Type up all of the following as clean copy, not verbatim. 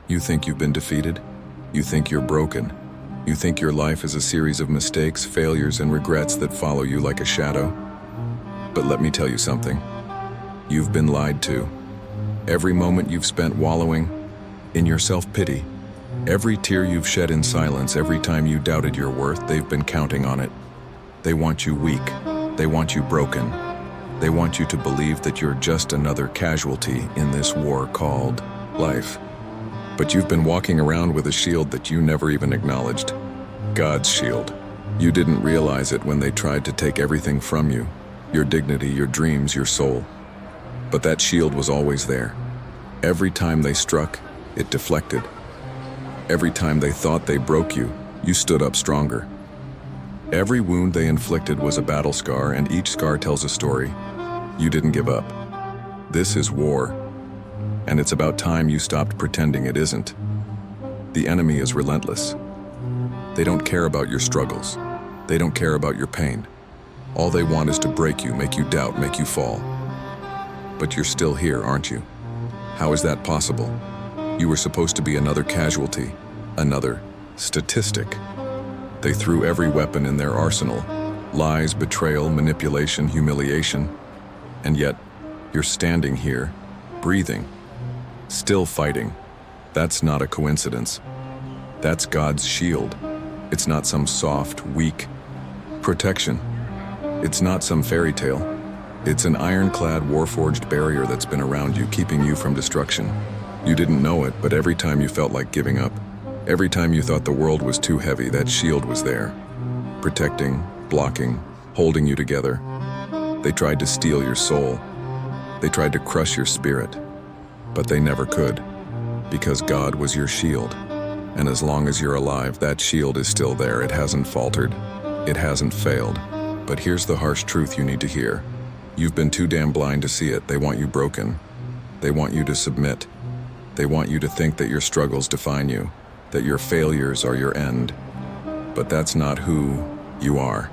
You think you've been defeated? You think you're broken? You think your life is a series of mistakes, failures, and regrets that follow you like a shadow? But let me tell you something. You've been lied to. Every moment you've spent wallowing in your self-pity, every tear you've shed in silence, every time you doubted your worth, they've been counting on it. They want you weak. They want you broken. They want you to believe that you're just another casualty in this war called life. But you've been walking around with a shield that you never even acknowledged. God's shield. You didn't realize it when they tried to take everything from you, your dignity, your dreams, your soul. But that shield was always there. Every time they struck, it deflected. Every time they thought they broke you, you stood up stronger. Every wound they inflicted was a battle scar, and each scar tells a story. You didn't give up. This is war, and it's about time you stopped pretending it isn't. The enemy is relentless. They don't care about your struggles. They don't care about your pain. All they want is to break you, make you doubt, make you fall. But you're still here, aren't you? How is that possible? You were supposed to be another casualty, another statistic. They threw every weapon in their arsenal: lies, betrayal, manipulation, humiliation. And yet, you're standing here, breathing, still fighting. That's not a coincidence. That's God's shield. It's not some soft, weak protection. It's not some fairy tale. It's an ironclad, war-forged barrier that's been around you, keeping you from destruction. You didn't know it, but every time you felt like giving up, every time you thought the world was too heavy, that shield was there, protecting, blocking, holding you together. They tried to steal your soul. They tried to crush your spirit, but they never could, because God was your shield. And as long as you're alive, that shield is still there. It hasn't faltered. It hasn't failed. But here's the harsh truth you need to hear. You've been too damn blind to see it. They want you broken. They want you to submit. They want you to think that your struggles define you, that your failures are your end. But that's not who you are.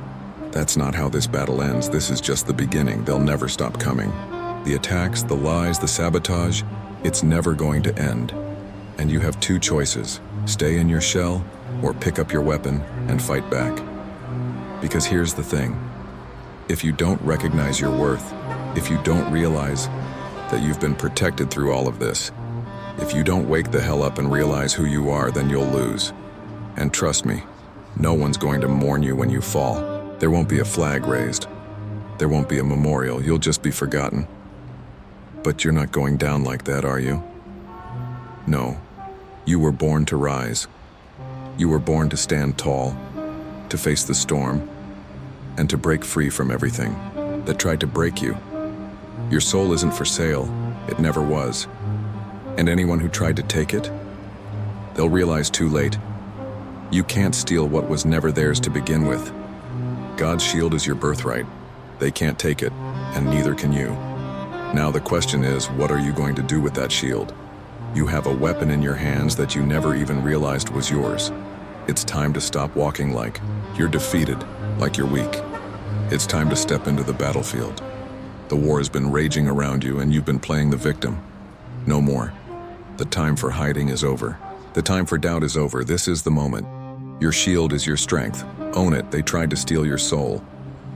That's not how this battle ends. This is just the beginning. They'll never stop coming. The attacks, the lies, the sabotage, it's never going to end. And you have two choices: stay in your shell or pick up your weapon and fight back. Because here's the thing. If you don't recognize your worth, if you don't realize that you've been protected through all of this, if you don't wake the hell up and realize who you are, then you'll lose. And trust me, no one's going to mourn you when you fall. There won't be a flag raised. There won't be a memorial. You'll just be forgotten. But you're not going down like that, are you? No. You were born to rise. You were born to stand tall, to face the storm, and to break free from everything that tried to break you. Your soul isn't for sale. It never was. And anyone who tried to take it, they'll realize too late. You can't steal what was never theirs to begin with. God's shield is your birthright. They can't take it, and neither can you. Now the question is, what are you going to do with that shield? You have a weapon in your hands that you never even realized was yours. It's time to stop walking like you're defeated, like you're weak. It's time to step into the battlefield. The war has been raging around you, and you've been playing the victim. No more. The time for hiding is over. The time for doubt is over. This is the moment. Your shield is your strength. Own it. They tried to steal your soul,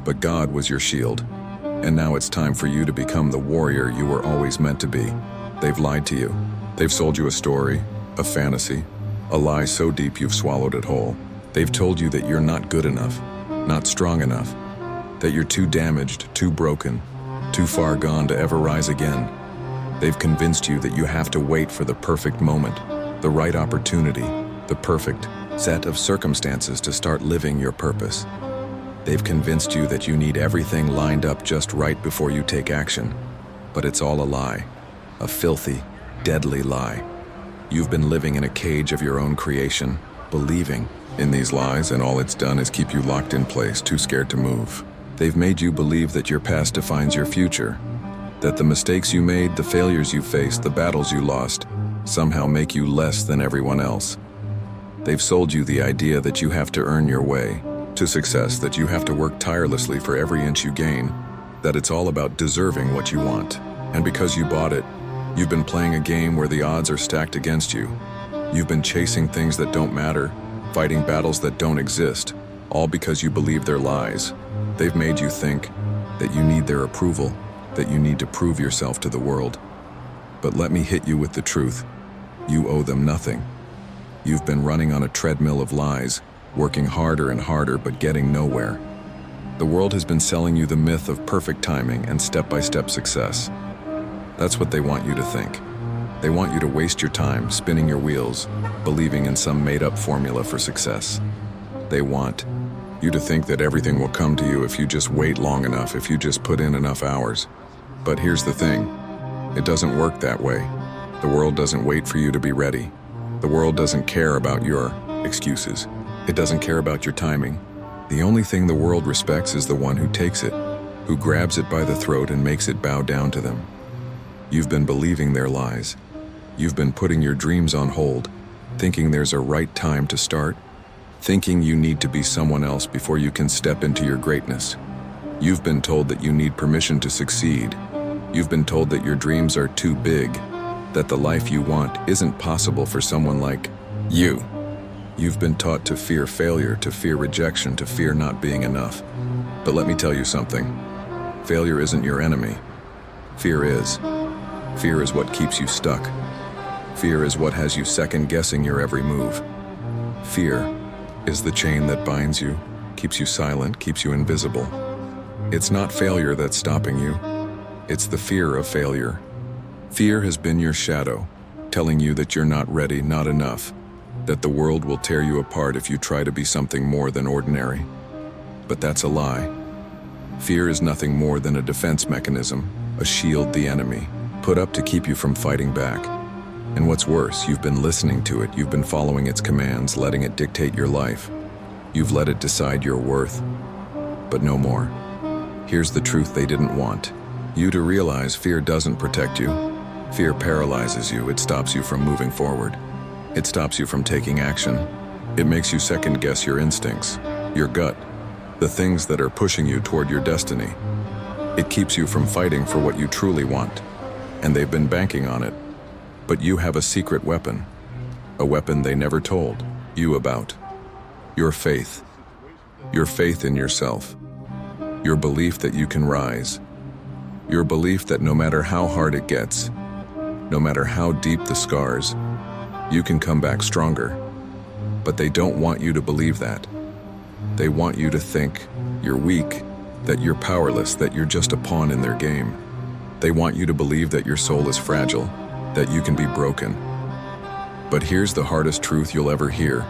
but God was your shield. And now it's time for you to become the warrior you were always meant to be. They've lied to you. They've sold you a story, a fantasy, a lie so deep you've swallowed it whole. They've told you that you're not good enough, not strong enough, that you're too damaged, too broken, too far gone to ever rise again. They've convinced you that you have to wait for the perfect moment, the right opportunity, the perfect set of circumstances to start living your purpose. They've convinced you that you need everything lined up just right before you take action. But it's all a lie, a filthy, deadly lie. You've been living in a cage of your own creation, believing in these lies, and all it's done is keep you locked in place, too scared to move. They've made you believe that your past defines your future, that the mistakes you made, the failures you faced, the battles you lost, somehow make you less than everyone else. They've sold you the idea that you have to earn your way to success, that you have to work tirelessly for every inch you gain, that it's all about deserving what you want. And because you bought it, you've been playing a game where the odds are stacked against you. You've been chasing things that don't matter, fighting battles that don't exist, all because you believe their lies. They've made you think that you need their approval, that you need to prove yourself to the world. But let me hit you with the truth. You owe them nothing. You've been running on a treadmill of lies, working harder and harder but getting nowhere. The world has been selling you the myth of perfect timing and step-by-step success. That's what they want you to think. They want you to waste your time spinning your wheels, believing in some made-up formula for success. They want you to think that everything will come to you if you just wait long enough, if you just put in enough hours. But here's the thing. It doesn't work that way. The world doesn't wait for you to be ready. The world doesn't care about your excuses. It doesn't care about your timing. The only thing the world respects is the one who takes it, who grabs it by the throat and makes it bow down to them. You've been believing their lies. You've been putting your dreams on hold, thinking there's a right time to start, thinking you need to be someone else before you can step into your greatness. You've been told that you need permission to succeed. You've been told that your dreams are too big, that the life you want isn't possible for someone like you. You've been taught to fear failure, to fear rejection, to fear not being enough. But let me tell you something. Failure isn't your enemy. Fear is. Fear is what keeps you stuck. Fear is what has you second-guessing your every move. Fear is the chain that binds you, keeps you silent, keeps you invisible. It's not failure that's stopping you. It's the fear of failure. Fear has been your shadow, telling you that you're not ready, not enough, that the world will tear you apart if you try to be something more than ordinary. But that's a lie. Fear is nothing more than a defense mechanism, a shield the enemy put up to keep you from fighting back. And what's worse, you've been listening to it, you've been following its commands, letting it dictate your life. You've let it decide your worth. But no more. Here's the truth they didn't want you to realize. Fear doesn't protect you. Fear paralyzes you. It stops you from moving forward. It stops you from taking action. It makes you second-guess your instincts, your gut, the things that are pushing you toward your destiny. It keeps you from fighting for what you truly want. And they've been banking on it. But you have a secret weapon, a weapon they never told you about. Your faith in yourself, your belief that you can rise, your belief that no matter how hard it gets, no matter how deep the scars, you can come back stronger. But they don't want you to believe that. They want you to think you're weak, that you're powerless, that you're just a pawn in their game. They want you to believe that your soul is fragile, that you can be broken. But here's the hardest truth you'll ever hear.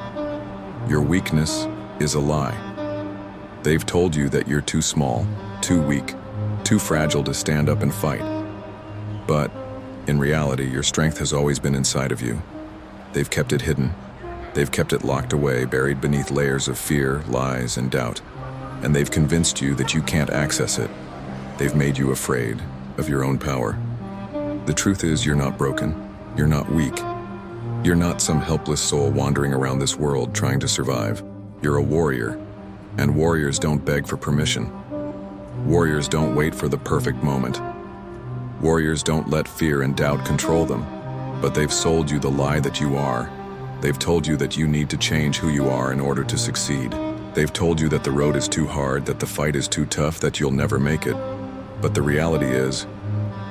Your weakness is a lie. They've told you that you're too small, too weak, too fragile to stand up and fight. But in reality, your strength has always been inside of you. They've kept it hidden. They've kept it locked away, buried beneath layers of fear, lies, and doubt. And they've convinced you that you can't access it. They've made you afraid of your own power. The truth is, you're not broken. You're not weak. You're not some helpless soul wandering around this world trying to survive. You're a warrior. And warriors don't beg for permission. Warriors don't wait for the perfect moment. Warriors don't let fear and doubt control them. But they've sold you the lie that you are. They've told you that you need to change who you are in order to succeed. They've told you that the road is too hard, that the fight is too tough, that you'll never make it. But the reality is,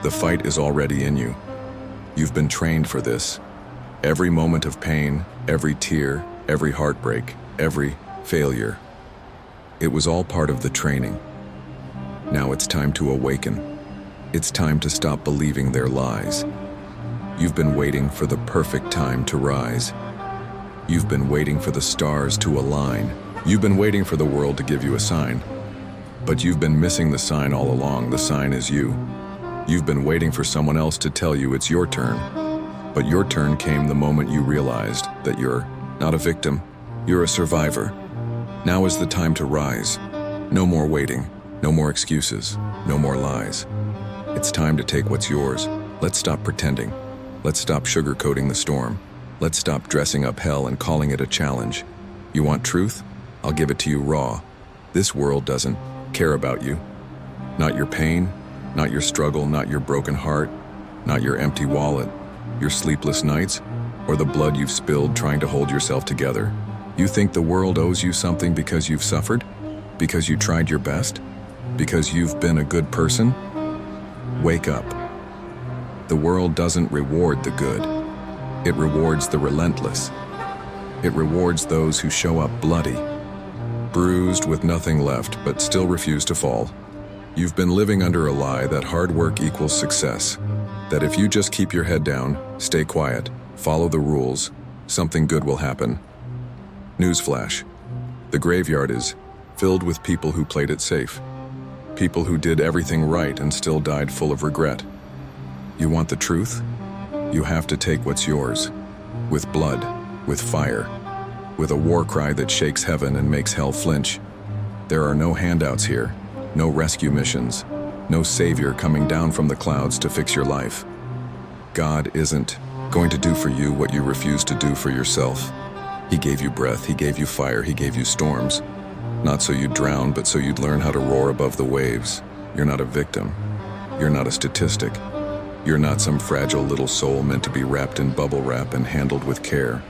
the fight is already in you. You've been trained for this. Every moment of pain, every tear, every heartbreak, every failure. It was all part of the training. Now it's time to awaken. It's time to stop believing their lies. You've been waiting for the perfect time to rise. You've been waiting for the stars to align. You've been waiting for the world to give you a sign. But you've been missing the sign all along. The sign is you. You've been waiting for someone else to tell you it's your turn. But your turn came the moment you realized that you're not a victim, you're a survivor. Now is the time to rise. No more waiting, no more excuses, no more lies. It's time to take what's yours. Let's stop pretending. Let's stop sugarcoating the storm. Let's stop dressing up hell and calling it a challenge. You want truth? I'll give it to you raw. This world doesn't care about you. Not your pain, not your struggle, not your broken heart, not your empty wallet, your sleepless nights. or the blood you've spilled trying to hold yourself together. You think the world owes you something because you've suffered? Because you tried your best? Because you've been a good person? Wake up. The world doesn't reward the good. It rewards the relentless. It rewards those who show up bloody, bruised with nothing left, but still refuse to fall. You've been living under a lie that hard work equals success, that if you just keep your head down, stay quiet, follow the rules, something good will happen. Newsflash: the graveyard is filled with people who played it safe, people who did everything right and still died full of regret. You want the truth? You have to take what's yours, with blood, with fire, with a war cry that shakes heaven and makes hell flinch. There are no handouts here, no rescue missions, no savior coming down from the clouds to fix your life. God isn't going to do for you what you refuse to do for yourself. He gave you breath, He gave you fire, He gave you storms. Not so you'd drown, but so you'd learn how to roar above the waves. You're not a victim. You're not a statistic. You're not some fragile little soul meant to be wrapped in bubble wrap and handled with care.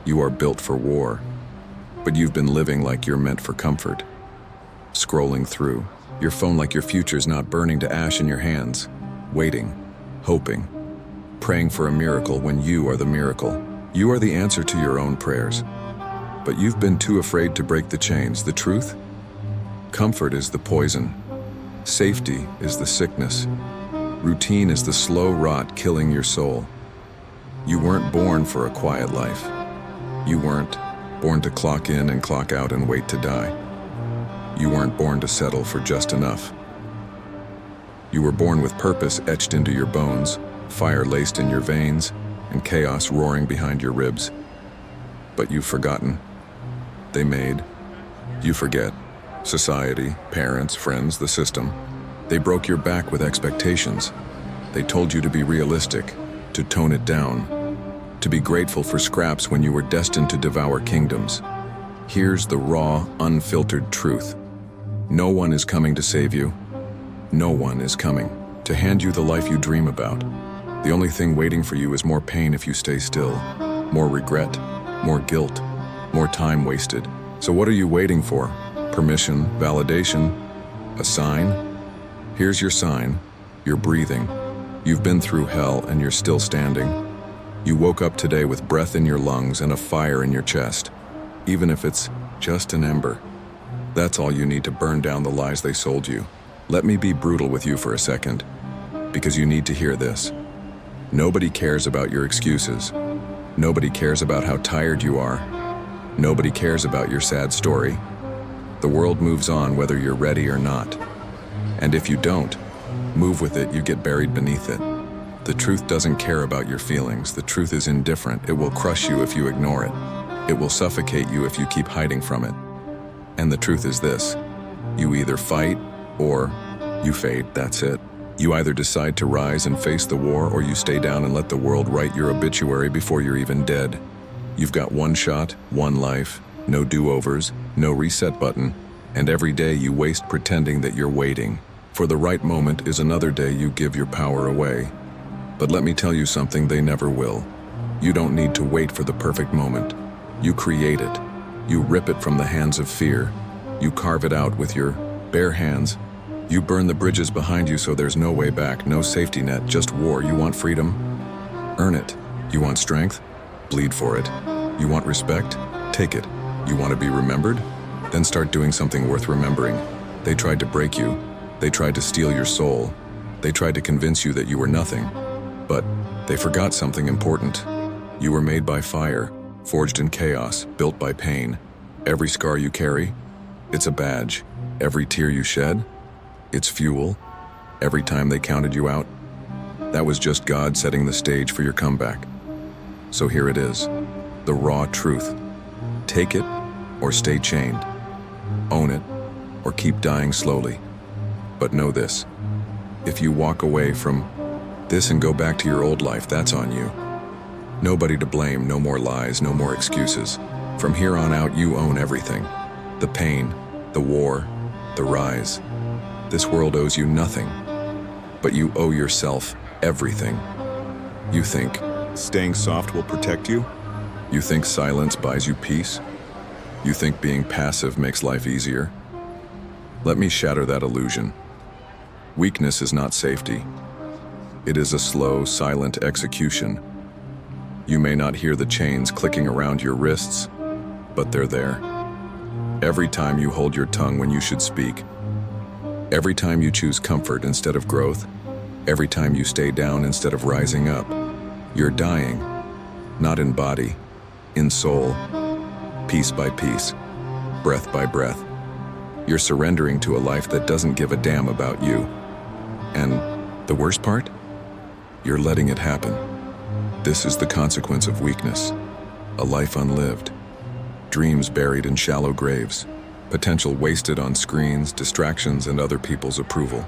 You are built for war. But you've been living like you're meant for comfort. Scrolling through your phone like your future's not burning to ash in your hands. Waiting, hoping, praying for a miracle when you are the miracle. You are the answer to your own prayers. But you've been too afraid to break the chains. The truth? Comfort is the poison. Safety is the sickness. Routine is the slow rot killing your soul. You weren't born for a quiet life. You weren't born to clock in and clock out and wait to die. You weren't born to settle for just enough. You were born with purpose etched into your bones, fire laced in your veins, and chaos roaring behind your ribs. But you've forgotten. They made. You forget. Society, parents, friends, the system. They broke your back with expectations. They told you to be realistic, to tone it down, to be grateful for scraps when you were destined to devour kingdoms. Here's the raw, unfiltered truth. No one is coming to save you. No one is coming to hand you the life you dream about. The only thing waiting for you is more pain if you stay still, more regret, more guilt, more time wasted. So what are you waiting for? Permission, validation, a sign? Here's your sign. You're breathing. You've been through hell and you're still standing. You woke up today with breath in your lungs and a fire in your chest. Even if it's just an ember. That's all you need to burn down the lies they sold you. Let me be brutal with you for a second, because you need to hear this. Nobody cares about your excuses. Nobody cares about how tired you are. Nobody cares about your sad story. The world moves on whether you're ready or not. And if you don't move with it, you get buried beneath it. The truth doesn't care about your feelings. The truth is indifferent. It will crush you if you ignore it. It will suffocate you if you keep hiding from it. And the truth is this: you either fight or you fade, that's it. You either decide to rise and face the war, or you stay down and let the world write your obituary before you're even dead. You've got one shot, one life, no do-overs, no reset button, and every day you waste pretending that you're waiting for the right moment is another day you give your power away. But let me tell you something, they never will. You don't need to wait for the perfect moment. You create it. You rip it from the hands of fear. You carve it out with your bare hands. You burn the bridges behind you so there's no way back, no safety net, just war. You want freedom? Earn it. You want strength? Bleed for it. You want respect? Take it. You want to be remembered? Then start doing something worth remembering. They tried to break you. They tried to steal your soul. They tried to convince you that you were nothing. But they forgot something important. You were made by fire, forged in chaos, built by pain. Every scar you carry, it's a badge. Every tear you shed, it's fuel. Every time they counted you out, that was just God setting the stage for your comeback. So here it is, the raw truth. Take it or stay chained. Own it or keep dying slowly. But know this, if you walk away from this and go back to your old life, that's on you. Nobody to blame, no more lies, no more excuses. From here on out, you own everything. The pain, the war, the rise. This world owes you nothing, but you owe yourself everything. You think staying soft will protect you? You think silence buys you peace? You think being passive makes life easier? Let me shatter that illusion. Weakness is not safety. It is a slow, silent execution. You may not hear the chains clicking around your wrists, but they're there. Every time you hold your tongue when you should speak, every time you choose comfort instead of growth, every time you stay down instead of rising up, you're dying, not in body, in soul, piece by piece, breath by breath. You're surrendering to a life that doesn't give a damn about you. And the worst part? You're letting it happen. This is the consequence of weakness. A life unlived. Dreams buried in shallow graves. Potential wasted on screens, distractions, and other people's approval.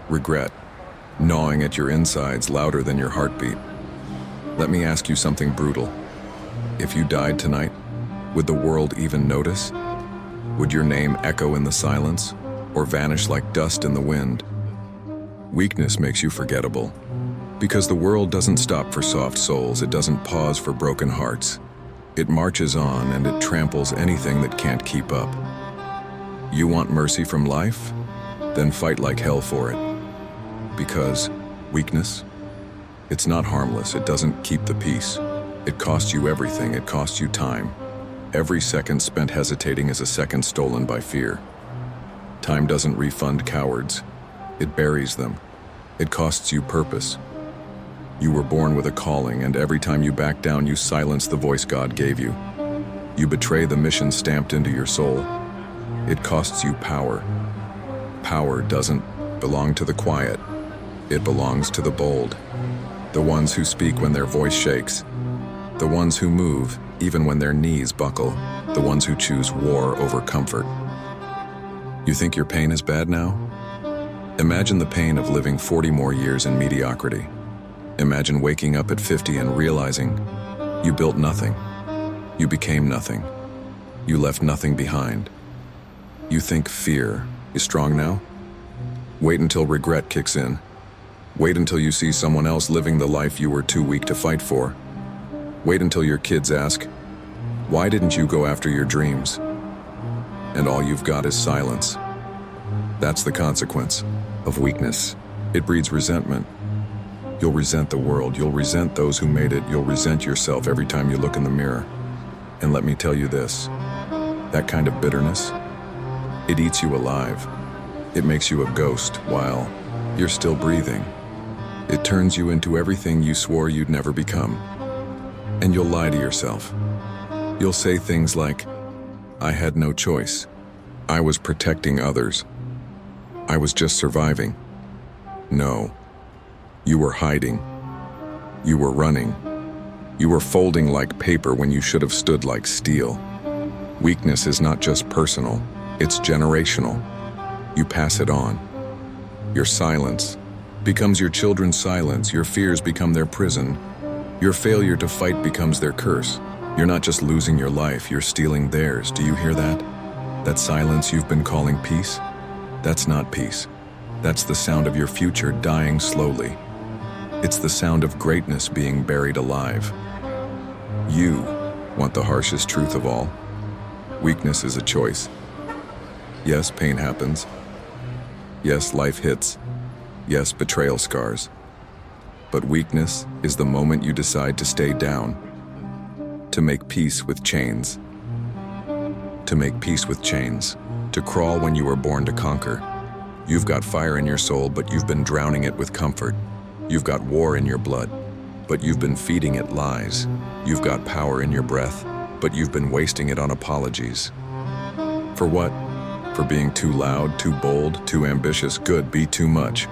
Regret, gnawing at your insides louder than your heartbeat. Let me ask you something brutal. If you died tonight, would the world even notice? Would your name echo in the silence, or vanish like dust in the wind? Weakness makes you forgettable. Because the world doesn't stop for soft souls, it doesn't pause for broken hearts. It marches on and it tramples anything that can't keep up. You want mercy from life? Then fight like hell for it. Because weakness? It's not harmless, it doesn't keep the peace. It costs you everything, it costs you time. Every second spent hesitating is a second stolen by fear. Time doesn't refund cowards, it buries them. It costs you purpose. You were born with a calling, and every time you back down, you silence the voice God gave you. You betray the mission stamped into your soul. It costs you power. Power doesn't belong to the quiet. It belongs to the bold. The ones who speak when their voice shakes. The ones who move even when their knees buckle. The ones who choose war over comfort. You think your pain is bad now? Imagine the pain of living 40 more years in mediocrity. Imagine waking up at 50 and realizing you built nothing. You became nothing. You left nothing behind. You think fear is strong now? Wait until regret kicks in. Wait until you see someone else living the life you were too weak to fight for. Wait until your kids ask, "Why didn't you go after your dreams?" And all you've got is silence. That's the consequence of weakness. It breeds resentment. You'll resent the world, you'll resent those who made it, you'll resent yourself every time you look in the mirror. And let me tell you this, that kind of bitterness, it eats you alive. It makes you a ghost while you're still breathing. It turns you into everything you swore you'd never become. And you'll lie to yourself. You'll say things like, "I had no choice. I was protecting others. I was just surviving." No. You were hiding. You were running. You were folding like paper when you should have stood like steel. Weakness is not just personal, it's generational. You pass it on. Your silence becomes your children's silence. Your fears become their prison. Your failure to fight becomes their curse. You're not just losing your life, you're stealing theirs. Do you hear that? That silence you've been calling peace? That's not peace. That's the sound of your future dying slowly. It's the sound of greatness being buried alive. You want the harshest truth of all. Weakness is a choice. Yes, pain happens. Yes, life hits. Yes, betrayal scars. But weakness is the moment you decide to stay down, to make peace with chains. To make peace with chains, to crawl when you were born to conquer. You've got fire in your soul, but you've been drowning it with comfort. You've got war in your blood, but you've been feeding it lies. You've got power in your breath, but you've been wasting it on apologies. For what? For being too loud, too bold, too ambitious, good, be too much.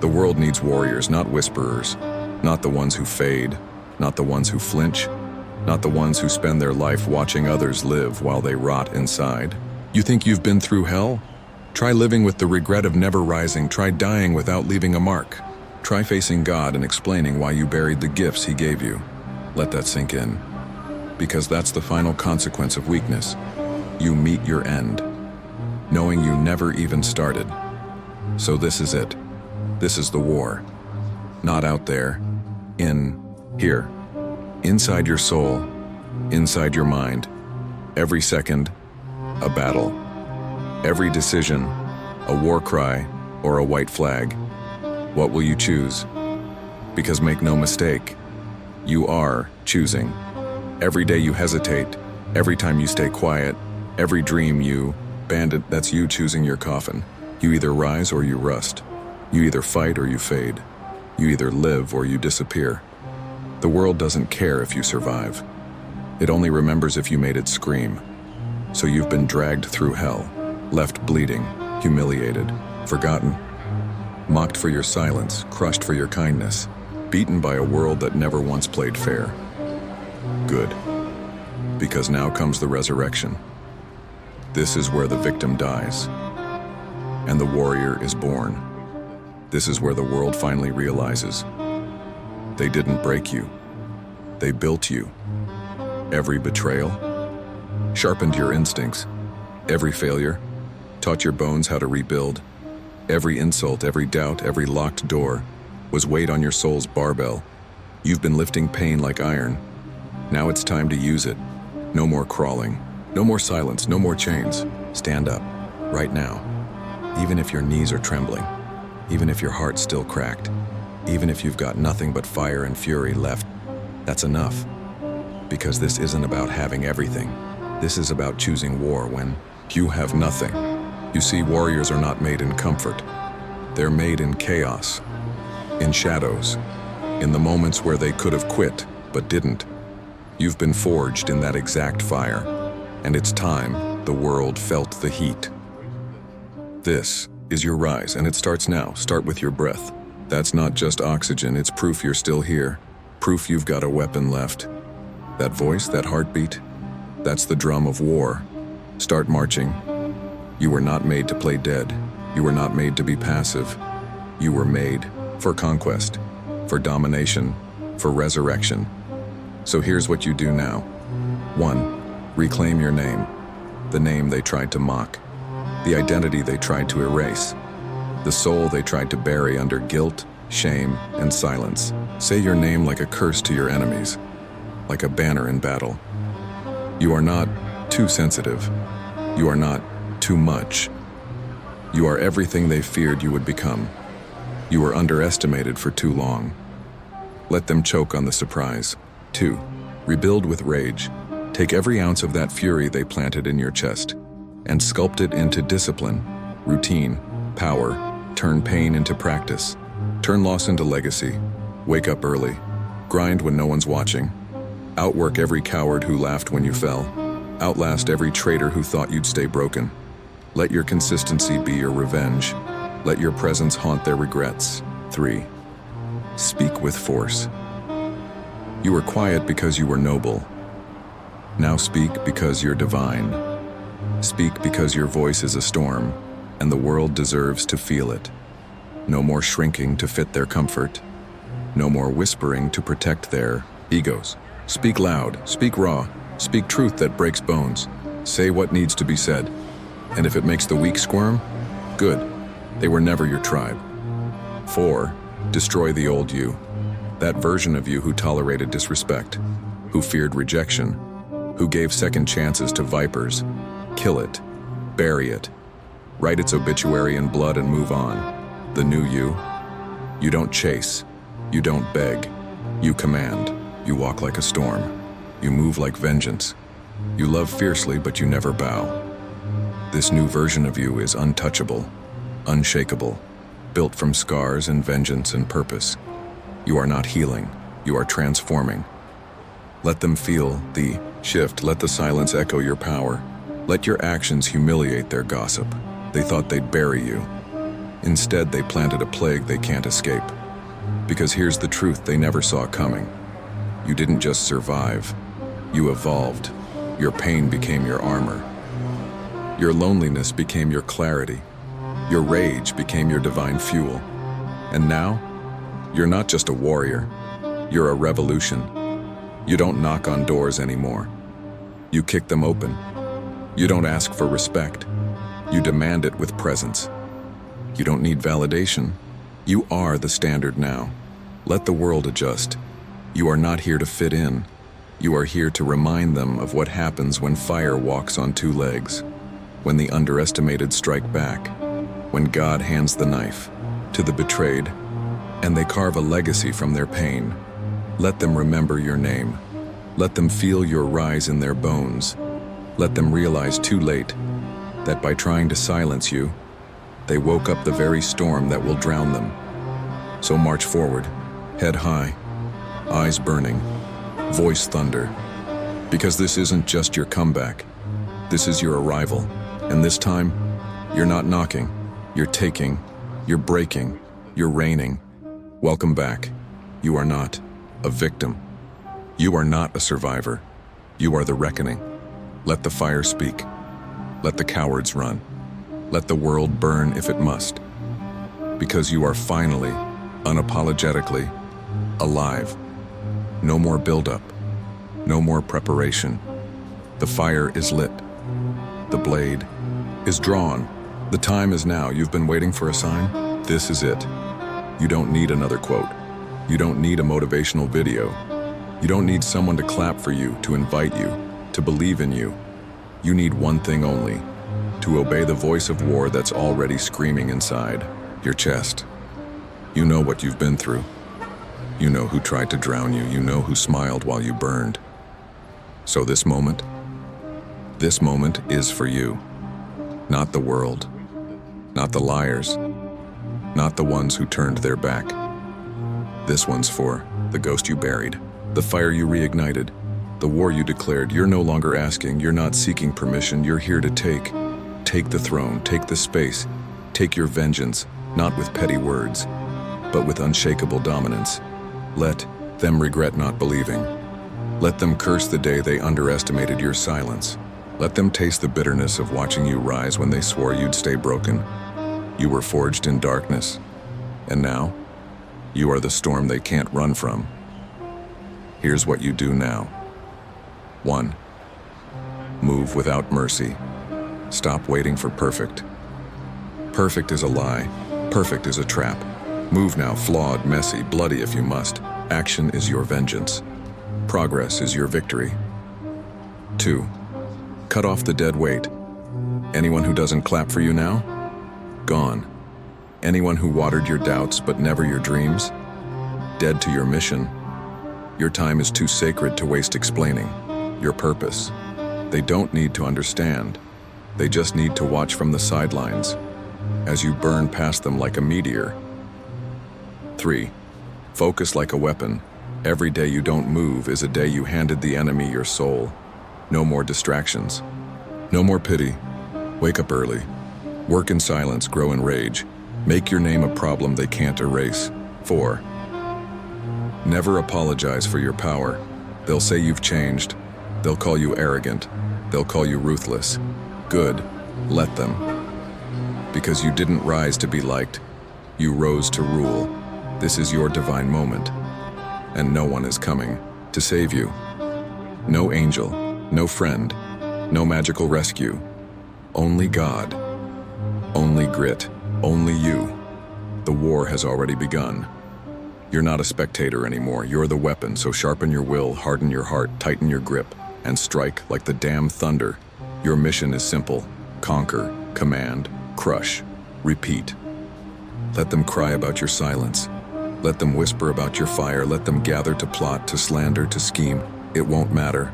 The world needs warriors, not whisperers, not the ones who fade, not the ones who flinch, not the ones who spend their life watching others live while they rot inside. You think you've been through hell? Try living with the regret of never rising. Try dying without leaving a mark. Try facing God and explaining why you buried the gifts He gave you. Let that sink in. Because that's the final consequence of weakness. You meet your end, knowing you never even started. So this is it. This is the war. Not out there, in Here, inside your soul, inside your mind, every second, a battle. Every decision, a war cry or a white flag. What will you choose? Because make no mistake, you are choosing. Every day you hesitate, every time you stay quiet, every dream you bandit, that's you choosing your coffin. You either rise or you rust. You either fight or you fade. You either live or you disappear. The world doesn't care if you survive. It only remembers if you made it scream. So you've been dragged through hell, left bleeding, humiliated, forgotten, mocked for your silence, crushed for your kindness, beaten by a world that never once played fair. Good. Because now comes the resurrection. This is where the victim dies, and the warrior is born. This is where the world finally realizes they didn't break you, they built you. Every betrayal sharpened your instincts. Every failure taught your bones how to rebuild. Every insult, every doubt, every locked door was weight on your soul's barbell. You've been lifting pain like iron. Now it's time to use it. No more crawling, no more silence, no more chains. Stand up, right now. Even if your knees are trembling, even if your heart's still cracked, even if you've got nothing but fire and fury left, that's enough. Because this isn't about having everything. This is about choosing war when you have nothing. You see, warriors are not made in comfort. They're made in chaos, in shadows, in the moments where they could have quit, but didn't. You've been forged in that exact fire, and it's time the world felt the heat. This is your rise, and it starts now. Start with your breath. That's not just oxygen, it's proof you're still here. Proof you've got a weapon left. That voice, that heartbeat, that's the drum of war. Start marching. You were not made to play dead. You were not made to be passive. You were made for conquest, for domination, for resurrection. So here's what you do now. 1. Reclaim your name. The name they tried to mock. The identity they tried to erase. The soul they tried to bury under guilt, shame, and silence. Say your name like a curse to your enemies, like a banner in battle. You are not too sensitive. You are not too much. You are everything they feared you would become. You were underestimated for too long. Let them choke on the surprise. 2. Rebuild with rage. Take every ounce of that fury they planted in your chest and sculpt it into discipline, routine, power. Turn pain into practice. Turn loss into legacy. Wake up early. Grind when no one's watching. Outwork every coward who laughed when you fell. Outlast every traitor who thought you'd stay broken. Let your consistency be your revenge. Let your presence haunt their regrets. 3. Speak with force. You were quiet because you were noble. Now speak because you're divine. Speak because your voice is a storm, and the world deserves to feel it. No more shrinking to fit their comfort. No more whispering to protect their egos. Speak loud, speak raw, speak truth that breaks bones. Say what needs to be said. And if it makes the weak squirm, good. They were never your tribe. 4. Destroy the old you. That version of you who tolerated disrespect, who feared rejection, who gave second chances to vipers. Kill it. Bury it. Write its obituary in blood and move on. The new you don't chase. You don't beg. You command. You walk like a storm. You move like vengeance. You love fiercely, but you never bow. This new version of you is untouchable, unshakable, built from scars and vengeance and purpose. You are not healing, you are transforming. Let them feel the shift, let the silence echo your power. Let your actions humiliate their gossip. They thought they'd bury you. Instead, they planted a plague they can't escape. Because here's the truth they never saw coming. You didn't just survive, you evolved. Your pain became your armor. Your loneliness became your clarity. Your rage became your divine fuel. And now, you're not just a warrior, you're a revolution. You don't knock on doors anymore. You kick them open. You don't ask for respect. You demand it with presence. You don't need validation. You are the standard now. Let the world adjust. You are not here to fit in. You are here to remind them of what happens when fire walks on two legs, when the underestimated strike back, when God hands the knife to the betrayed, and they carve a legacy from their pain. Let them remember your name. Let them feel your rise in their bones. Let them realize too late that by trying to silence you, they woke up the very storm that will drown them. So march forward, head high, eyes burning, voice thunder, because this isn't just your comeback. This is your arrival, and this time, you're not knocking, you're taking, you're breaking, you're reigning. Welcome back. You are not a victim. You are not a survivor. You are the reckoning. Let the fire speak. Let the cowards run. Let the world burn if it must. Because you are finally, unapologetically, alive. No more buildup. No more preparation. The fire is lit. The blade is drawn. The time is now. You've been waiting for a sign. This is it. You don't need another quote. You don't need a motivational video. You don't need someone to clap for you, to invite you, to believe in you. You need one thing only: to obey the voice of war that's already screaming inside your chest. You know what you've been through. You know who tried to drown you. You know who smiled while you burned. So this moment is for you. Not the world. Not the liars. Not the ones who turned their back. This one's for the ghost you buried, the fire you reignited, the war you declared. You're no longer asking, you're not seeking permission, you're here to take the throne, take the space, take your vengeance, not with petty words, but with unshakable dominance. Let them regret not believing. Let them curse the day they underestimated your silence. Let them taste the bitterness of watching you rise when they swore you'd stay broken. You were forged in darkness, and now, you are the storm they can't run from. Here's what you do now. 1. Move without mercy. Stop waiting for perfect. Perfect is a lie. Perfect is a trap. Move now, flawed, messy, bloody if you must. Action is your vengeance. Progress is your victory. 2. Cut off the dead weight. Anyone who doesn't clap for you now? Gone. Anyone who watered your doubts but never your dreams? Dead to your mission. Your time is too sacred to waste explaining your purpose. They don't need to understand. They just need to watch from the sidelines as you burn past them like a meteor. 3. Focus like a weapon. Every day you don't move is a day you handed the enemy your soul. No more distractions. No more pity. Wake up early. Work in silence, grow in rage. Make your name a problem they can't erase. 4. Never apologize for your power. They'll say you've changed. They'll call you arrogant. They'll call you ruthless. Good. Let them. Because you didn't rise to be liked. You rose to rule. This is your divine moment. And no one is coming to save you. No angel, no friend, no magical rescue. Only God. Only grit. Only you. The war has already begun. You're not a spectator anymore. You're the weapon, so sharpen your will, harden your heart, tighten your grip, and strike like the damned thunder. Your mission is simple. Conquer, command, crush, repeat. Let them cry about your silence. Let them whisper about your fire. Let them gather to plot, to slander, to scheme. It won't matter,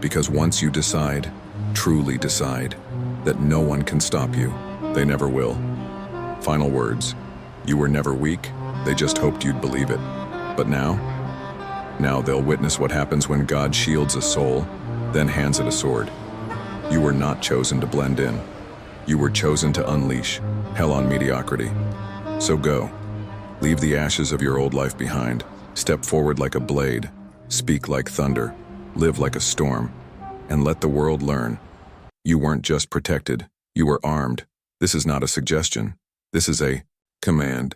because once you decide, truly decide, that no one can stop you, they never will. Final words. You were never weak. They just hoped you'd believe it. But now they'll witness what happens when God shields a soul, then hands it a sword. You were not chosen to blend in. You were chosen to unleash hell on mediocrity. So go. Leave the ashes of your old life behind. Step forward like a blade. Speak like thunder. Live like a storm. And let the world learn. You weren't just protected. You were armed. This is not a suggestion. This is a command.